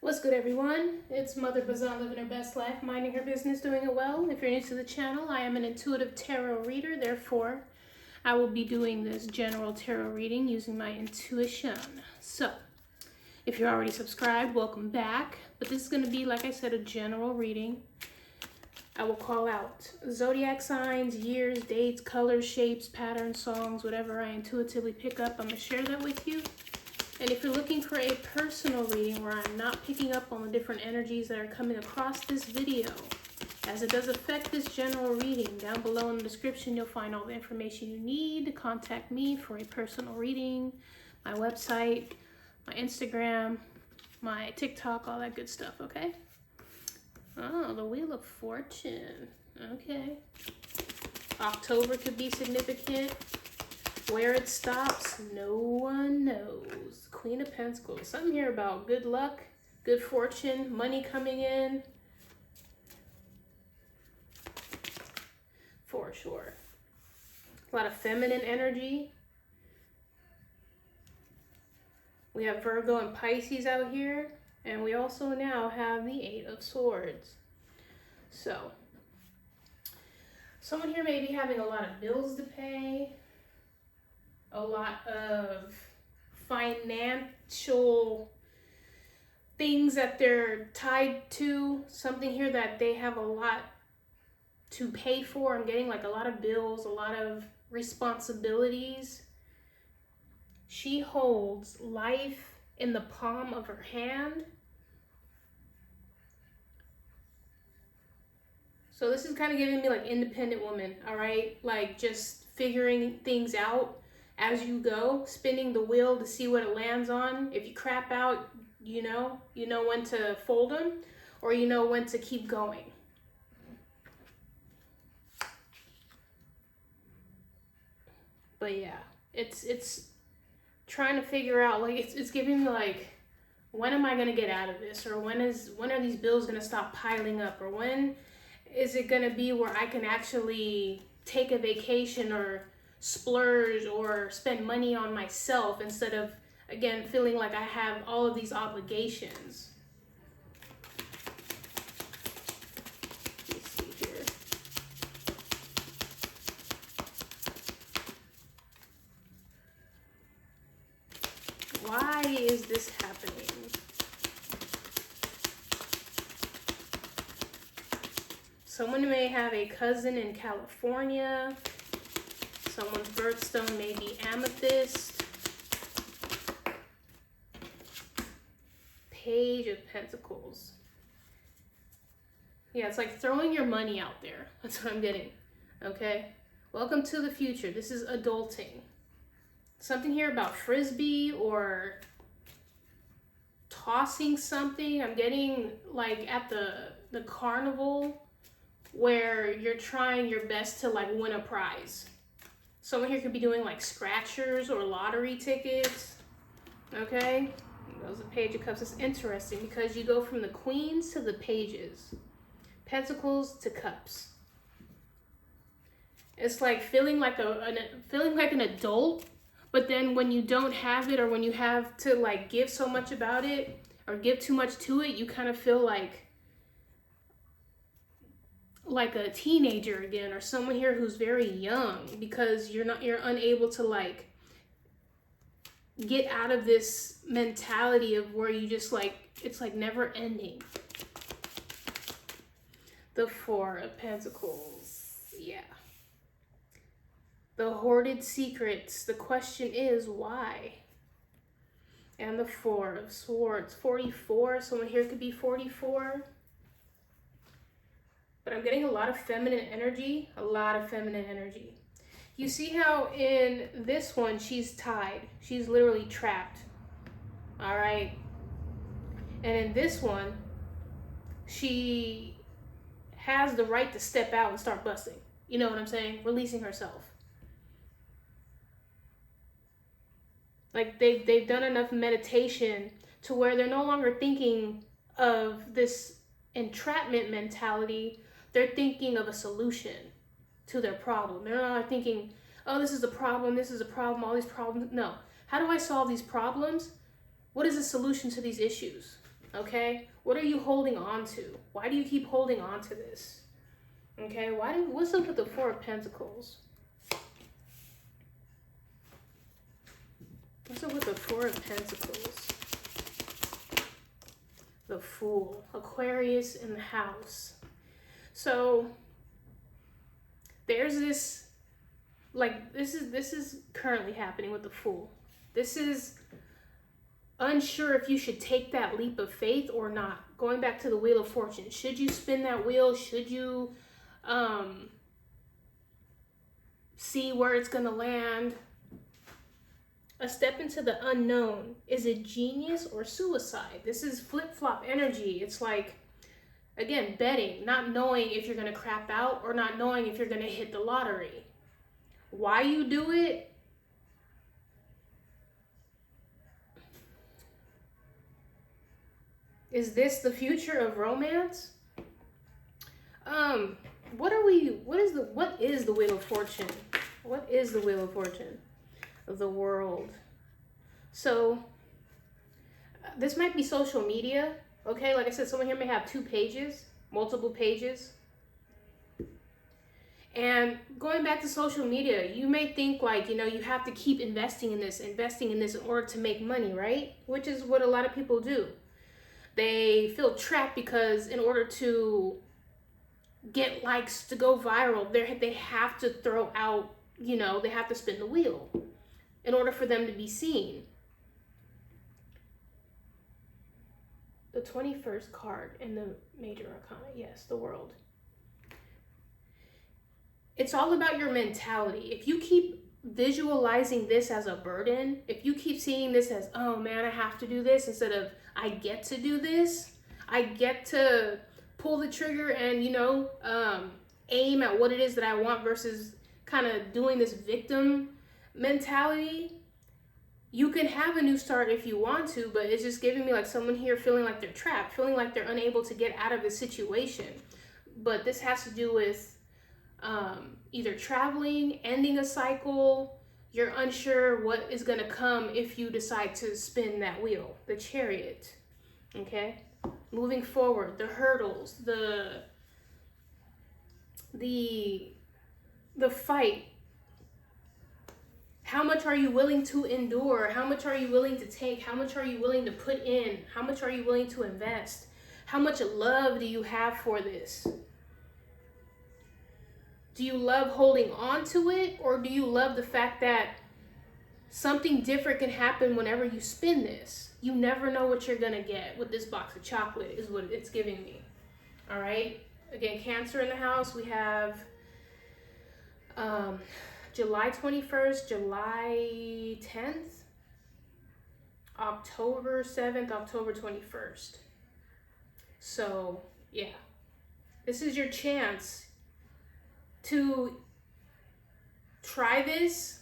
What's good, everyone? It's Mother Bazan living her best life, minding her business, doing it well. If you're new to the channel, I am an intuitive tarot reader. Therefore, I will be doing this general tarot reading using my intuition. So, if you're already subscribed, welcome back. But this is going to be, like I said, a general reading. I will call out zodiac signs, years, dates, colors, shapes, patterns, songs, whatever I intuitively pick up. I'm going to share that with you. And if you're looking for a personal reading where I'm not picking up on the different energies that are coming across this video, as it does affect this general reading, down below in the description you'll find all the information you need to contact me for a personal reading, my website, my Instagram, my TikTok, all that good stuff, okay? Oh, the Wheel of Fortune. Okay. October could be significant. Where it stops, no one knows. Queen of Pentacles. Something here about good luck, good fortune, money coming in. For sure. A lot of feminine energy. We have Virgo and Pisces out here. And we also now have the Eight of Swords. So, someone here may be having a lot of bills to pay. A lot of financial things that they're tied to. Something here that they have a lot to pay for. I'm getting like a lot of bills, a lot of responsibilities. She holds life in the palm of her hand. So this is kind of giving me like independent woman, all right? Like just figuring things out as you go, spinning the wheel to see what it lands on. If you crap out, you know when to fold them, or you know when to keep going. But yeah, it's trying to figure out, like, it's giving me like, when am I gonna get out of this? Or when are these bills gonna stop piling up? Or when is it gonna be where I can actually take a vacation or splurge or spend money on myself instead of, again, feeling like I have all of these obligations. Let's see here. Why is this happening? Someone may have a cousin in California. Someone's birthstone may be amethyst. Page of Pentacles. Yeah, it's like throwing your money out there. That's what I'm getting. Okay? Welcome to the future. This is adulting. Something here about frisbee or tossing something. I'm getting like at the carnival where you're trying your best to like win a prize. Someone here could be doing like scratchers or lottery tickets. Okay? That was a Page of Cups. It's interesting because you go from the Queens to the Pages. Pentacles to Cups. It's like feeling like an adult, but then when you don't have it, or when you have to like give so much about it or give too much to it, you kind of feel like a teenager again, or someone here who's very young, because you're unable to like get out of this mentality of where you just like, it's like never ending. The Four of Pentacles. Yeah. The hoarded secrets. The question is why? And the Four of Swords. 44. Someone here could be 44. But I'm getting a lot of feminine energy. A lot of feminine energy. You see how in this one, she's tied. She's literally trapped. All right. And in this one, she has the right to step out and start busting. You know what I'm saying? Releasing herself. Like they've done enough meditation to where they're no longer thinking of this entrapment mentality. They're thinking of a solution to their problem. They're not thinking, oh, this is a problem, all these problems. No. How do I solve these problems? What is the solution to these issues? Okay? What are you holding on to? Why do you keep holding on to this? Okay? What's up with the Four of Pentacles? What's up with the Four of Pentacles? The Fool. Aquarius in the house. So there's this, like, this is currently happening with the Fool. This is unsure if you should take that leap of faith or not. Going back to the Wheel of Fortune. Should you spin that wheel? Should you see where it's going to land? A step into the unknown. Is it genius or suicide? This is flip-flop energy. It's like, again, betting, not knowing if you're going to crap out or not knowing if you're going to hit the lottery. Why you do it? Is this the future of romance? What is the Wheel of Fortune? What is the Wheel of Fortune? Of the world. So this might be social media. Okay, like I said, someone here may have 2 pages, multiple pages. And going back to social media, you may think like, you know, you have to keep investing in this in order to make money, right? Which is what a lot of people do. They feel trapped because in order to get likes to go viral, they have to throw out, you know, they have to spin the wheel in order for them to be seen. The 21st card in the Major Arcana, yes, the World. It's all about your mentality. If you keep visualizing this as a burden, if you keep seeing this as, oh man, I have to do this, instead of I get to do this, I get to pull the trigger and, you know, aim at what it is that I want versus kind of doing this victim mentality, you can have a new start if you want to, but it's just giving me like someone here feeling like they're trapped, feeling like they're unable to get out of the situation. But this has to do with either traveling, ending a cycle. You're unsure what is going to come if you decide to spin that wheel, the Chariot. Okay, moving forward, the hurdles, the fight. How much are you willing to endure? How much are you willing to take? How much are you willing to put in? How much are you willing to invest? How much love do you have for this? Do you love holding on to it, or do you love the fact that something different can happen whenever you spin this? You never know what you're gonna get with this box of chocolate is what it's giving me. All right. Again, Cancer in the house. We have July 21st, July 10th, October 7th, October 21st. So yeah, this is your chance to try this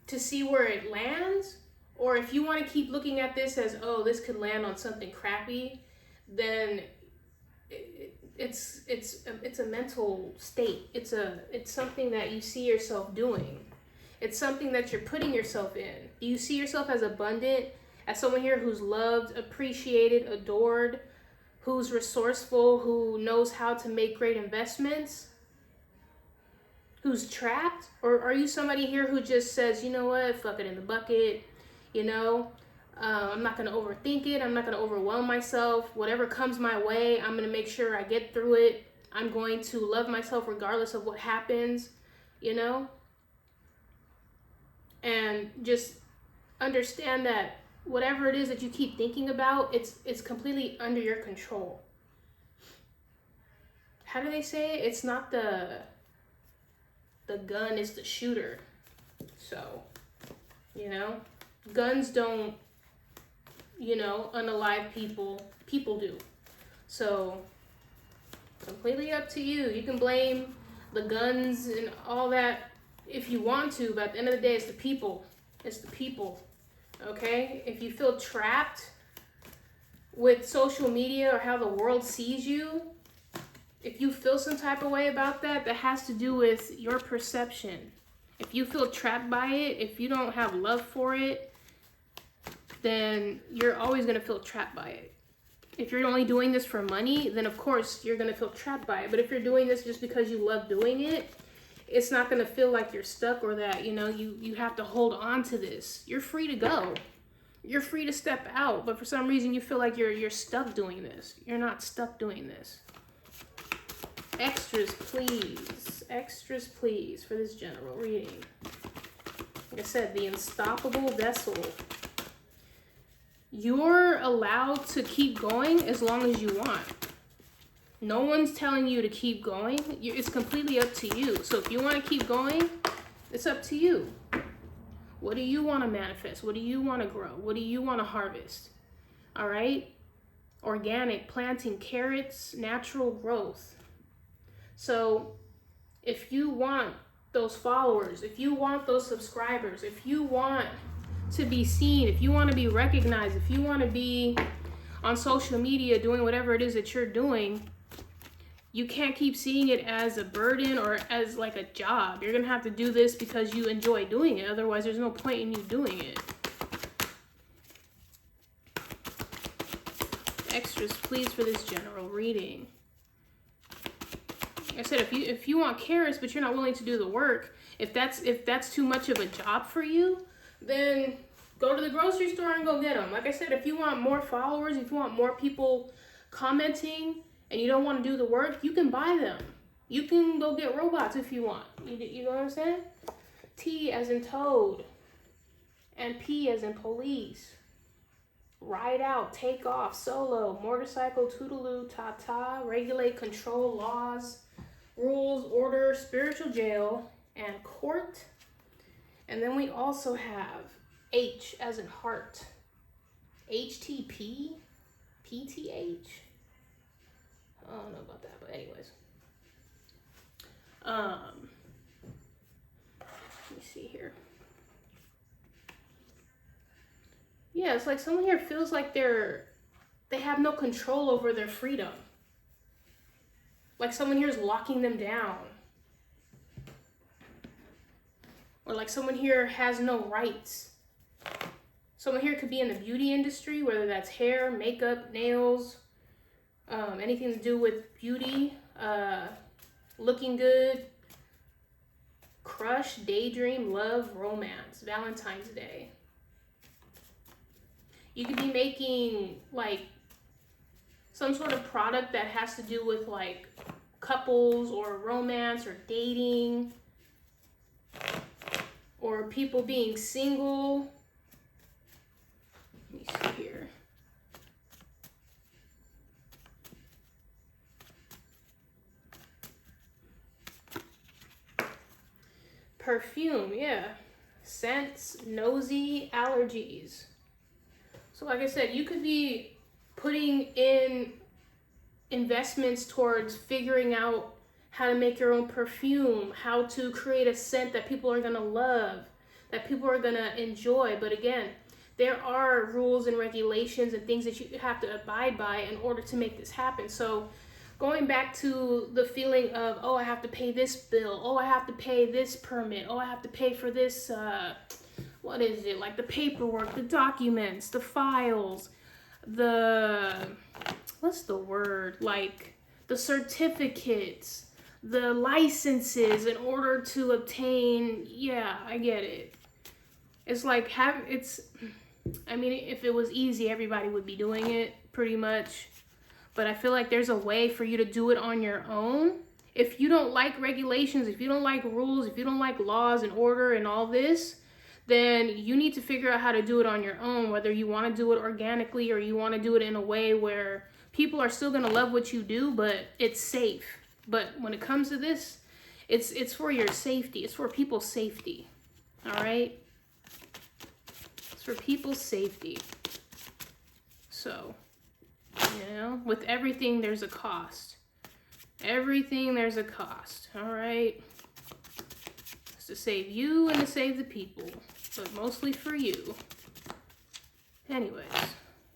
to see where it lands. Or if you want to keep looking at this as, oh, this could land on something crappy, then it's a mental state. It's something that you see yourself doing. It's something that you're putting yourself in. Do you see yourself as abundant, as someone here who's loved, appreciated, adored, who's resourceful, who knows how to make great investments, who's trapped? Or are you somebody here who just says, you know what, fuck it in the bucket, you know, I'm not going to overthink it. I'm not going to overwhelm myself. Whatever comes my way, I'm going to make sure I get through it. I'm going to love myself regardless of what happens, you know? And just understand that whatever it is that you keep thinking about, it's completely under your control. How do they say it? It's not the gun, it's the shooter. So, you know, guns don't, you know, unalive people. People do. So, completely up to you. You can blame the guns and all that if you want to, but at the end of the day, it's the people. It's the people. Okay? If you feel trapped with social media or how the world sees you, if you feel some type of way about that, that has to do with your perception. If you feel trapped by it, if you don't have love for it, then you're always going to feel trapped by it. If you're only doing this for money, then of course you're going to feel trapped by it. But if you're doing this just because you love doing it, it's not going to feel like you're stuck or that, you know, you have to hold on to this. You're free to go. You're free to step out. But for some reason you feel like you're stuck doing this. You're not stuck doing this. Extras, please. Extras, please, for this general reading. Like I said, the unstoppable vessel. You're allowed to keep going as long as you want. No one's telling you to keep going. It's completely up to you. So if you want to keep going, it's up to you. What do you want to manifest? What do you want to grow? What do you want to harvest? All right? Organic, planting, carrots, natural growth. So if you want those followers, if you want those subscribers, if you want to be seen, if you want to be recognized, if you want to be on social media doing whatever it is that you're doing, you can't keep seeing it as a burden or as like a job. You're going to have to do this because you enjoy doing it. Otherwise, there's no point in you doing it. Extras, please, for this general reading. Like I said, if you want carrots but you're not willing to do the work, if that's too much of a job for you, then go to the grocery store and go get them. Like I said, if you want more followers, if you want more people commenting and you don't want to do the work, you can buy them. You can go get robots if you want. You know what I'm saying? T as in toad and P as in police. Ride out, take off, solo, motorcycle, toodaloo, ta-ta, regulate, control, laws, rules, order, spiritual jail, and court. And then we also have H as in heart. HTP? PTH? I don't know about that, but anyways. Let me see here. Yeah, it's like someone here feels like they have no control over their freedom. Like someone here is locking them down. Or like someone here has no rights. Someone here could be in the beauty industry, whether that's hair, makeup, nails, anything to do with beauty, looking good, crush, daydream, love, romance, Valentine's Day. You could be making like some sort of product that has to do with like couples or romance or dating or people being single. Let me see here. Perfume, yeah. Scents, nosy, allergies. So like I said, you could be putting in investments towards figuring out how to make your own perfume, how to create a scent that people are going to love, that people are going to enjoy. But again, there are rules and regulations and things that you have to abide by in order to make this happen. So going back to the feeling of, oh, I have to pay this bill, oh, I have to pay this permit, oh, I have to pay for this, what is it, like the paperwork, the documents, the files, what's the word, like the certificates, the licenses in order to obtain, yeah, I get it. It's like, I mean, if it was easy, everybody would be doing it pretty much. But I feel like there's a way for you to do it on your own. If you don't like regulations, if you don't like rules, if you don't like laws and order and all this, then you need to figure out how to do it on your own, whether you want to do it organically or you want to do it in a way where people are still going to love what you do, but it's safe. But when it comes to this, it's for your safety. It's for people's safety. All right? It's for people's safety. So, you know, with everything, there's a cost. Everything, there's a cost. All right? It's to save you and to save the people, but mostly for you. Anyways,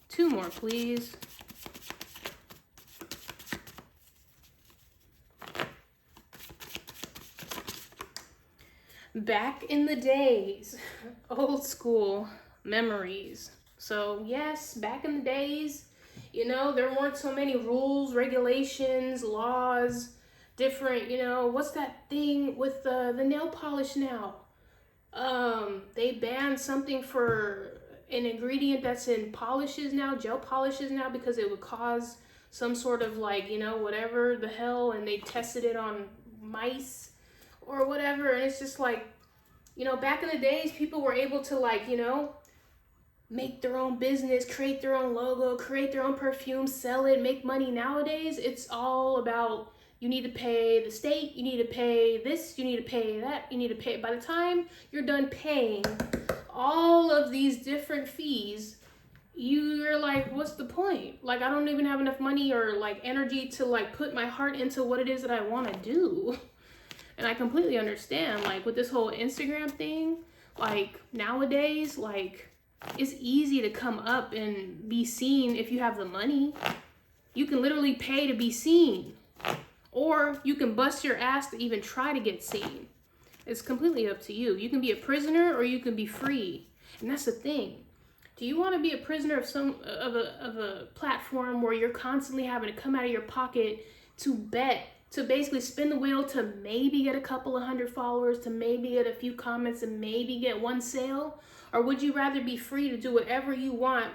2 more, please. Back in the days, old school memories. So yes, back in the days, you know, there weren't so many rules, regulations, laws, different, you know, what's that thing with the nail polish now? They banned something for an ingredient that's in polishes now, gel polishes now, because it would cause some sort of like, you know, whatever the hell, and they tested it on mice or whatever. And it's just like, you know, back in the days, people were able to, like, you know, make their own business, create their own logo, create their own perfume, sell it, make money. Nowadays, it's all about, you need to pay the state, you need to pay this, you need to pay that, you need to pay. By the time you're done paying all of these different fees, you're like, what's the point? Like, I don't even have enough money or like energy to like put my heart into what it is that I want to do. And I completely understand, like, with this whole Instagram thing, like nowadays, like, it's easy to come up and be seen if you have the money. You can literally pay to be seen, or you can bust your ass to even try to get seen. It's completely up to you. You can be a prisoner or you can be free. And that's the thing. Do you want to be a prisoner of a platform where you're constantly having to come out of your pocket to bet, to basically spin the wheel to maybe get a couple of hundred followers, to maybe get a few comments, and maybe get one sale? Or would you rather be free to do whatever you want,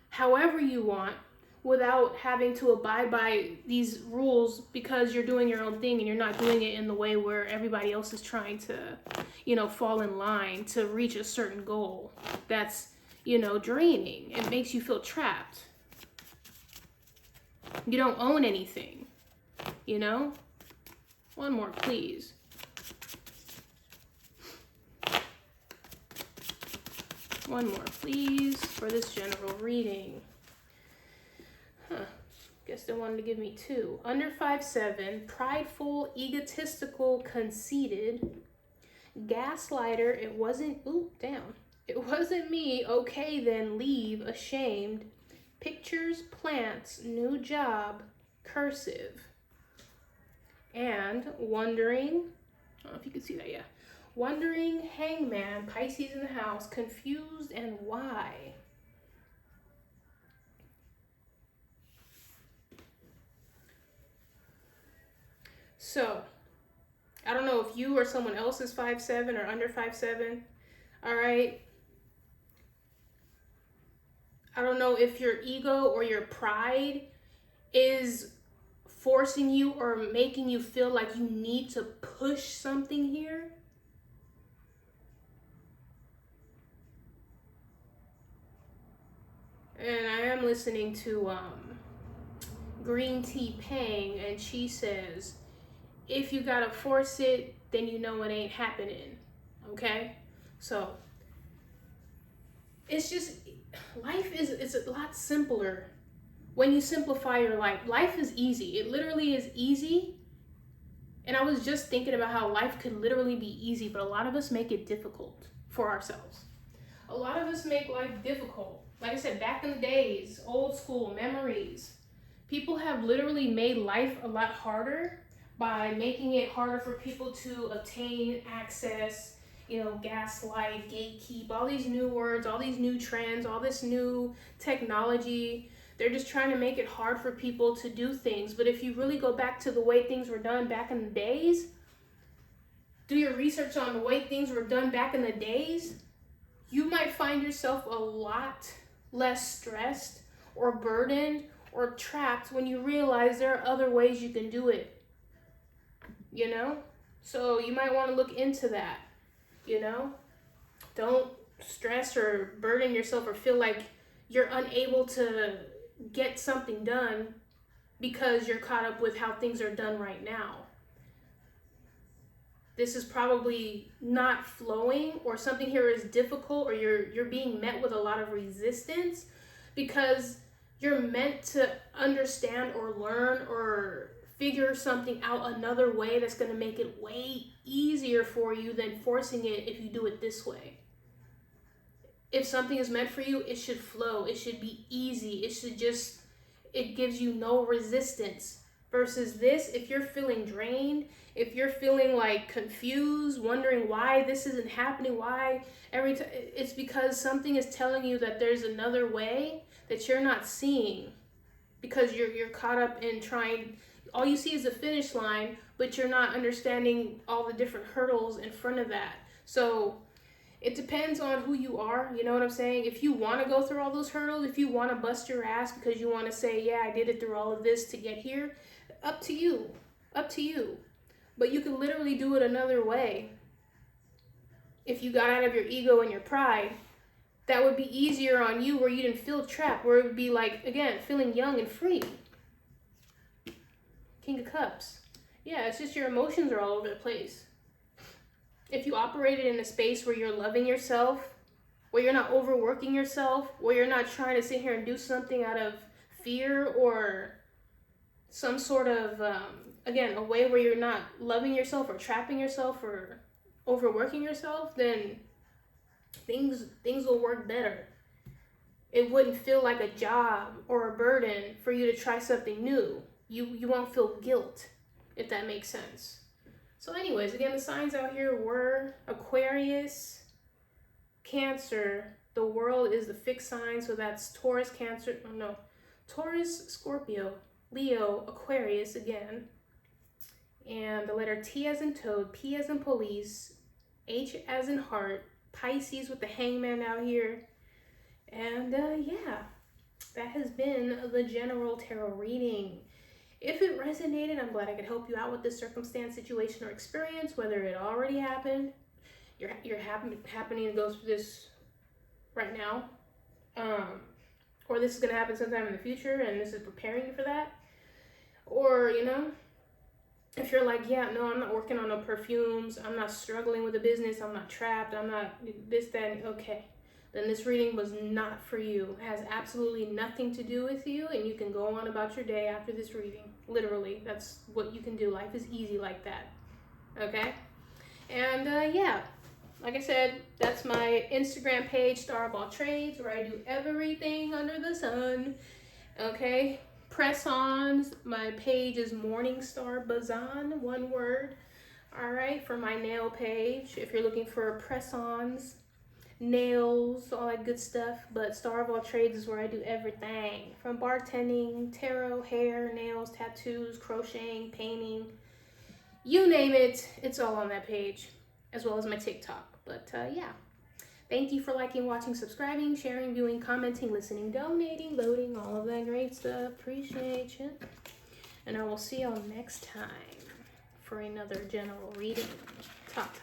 however you want, without having to abide by these rules because you're doing your own thing and you're not doing it in the way where everybody else is trying to, you know, fall in line to reach a certain goal that's, you know, draining? It makes you feel trapped. You don't own anything, you know? One more, please. One more, please, for this general reading. Guess they wanted to give me two. Under 5'7", prideful, egotistical, conceited, gaslighter, it wasn't, it wasn't me, okay then, leave, ashamed, pictures, plants, new job, cursive, and wondering, I don't know if you can see that, yeah. Wondering, hangman, Pisces in the house, confused, and why? So, I don't know if you or someone else is 5'7" or under 5'7", all right? I don't know if your ego or your pride is forcing you or making you feel like you need to push something here. And I am listening to Green Tea Pang, and she says, if you gotta force it, then you know it ain't happening, okay? So, it's just, life is a lot simpler when you simplify your life. Life is easy. It literally is easy. And I was just thinking about how life could literally be easy, but a lot of us make it difficult for ourselves. A lot of us make life difficult. Like I said, back in the days, old school memories, people have literally made life a lot harder by making it harder for people to obtain access, you know, gaslight, gatekeep, all these new words, all these new trends, all this new technology. They're just trying to make it hard for people to do things. But if you really go back to the way things were done back in the days, do your research on the way things were done back in the days, you might find yourself a lot less stressed or burdened or trapped when you realize there are other ways you can do it, you know? So you might want to look into that, you know? Don't stress or burden yourself or feel like you're unable to get something done because you're caught up with how things are done right now. This is probably not flowing, or something here is difficult, or you're being met with a lot of resistance because you're meant to understand or learn or figure something out another way that's going to make it way easier for you than forcing it if you do it this way. If something is meant for you, it should flow. It should be easy. It gives you no resistance Versus this, if you're feeling drained, if you're feeling like confused, wondering why this isn't happening, why every time, it's because something is telling you that there's another way that you're not seeing, because you're caught up in trying. All you see is the finish line, but you're not understanding all the different hurdles in front of that. So it depends on who you are, you know what I'm saying? If you want to go through all those hurdles, if you want to bust your ass because you want to say, yeah, I did it through all of this to get here, up to you, up to you. But you can literally do it another way. If you got out of your ego and your pride, that would be easier on you, where you didn't feel trapped, where it would be like, again, feeling young and free. King of Cups. Yeah, it's just your emotions are all over the place. If you operated in a space where you're loving yourself, where you're not overworking yourself, where you're not trying to sit here and do something out of fear or some sort of, again, a way where you're not loving yourself or trapping yourself or overworking yourself, then things will work better. It wouldn't feel like a job or a burden for you to try something new. You won't feel guilt, if that makes sense. So anyways, again, the signs out here were Aquarius, Cancer. The world is the fixed sign, so that's Taurus, Cancer, Taurus, Scorpio, Leo, Aquarius again. And the letter T as in toad, P as in police, H as in heart, Pisces with the hangman out here. And yeah, that has been the general tarot reading. If it resonated, I'm glad I could help you out with this circumstance, situation, or experience, whether it already happened, you're happening to go through this right now, or this is going to happen sometime in the future and this is preparing you for that. Or, you know, if you're like, yeah, no, I'm not working on no perfumes, I'm not struggling with a business, I'm not trapped, I'm not this, that, okay, then this reading was not for you. It has absolutely nothing to do with you, and you can go on about your day after this reading. Literally, that's what you can do. Life is easy like that, okay? And yeah, like I said, that's my Instagram page, STAROFALLTRADES, where I do everything under the sun, okay? Press-ons, my page is MORNINGSTARBAZAN, one word, all right, for my nail page, if you're looking for press-ons, nails, all that good stuff. But STAROFALLTRADES is where I do everything from bartending, tarot, hair, nails, tattoos, crocheting, painting, you name it, it's all on that page, as well as my TikTok. But yeah, thank you for liking, watching, subscribing, sharing, viewing, commenting, listening, donating, voting, all of that great stuff. Appreciate you. And I will see y'all next time for another general reading. Talk.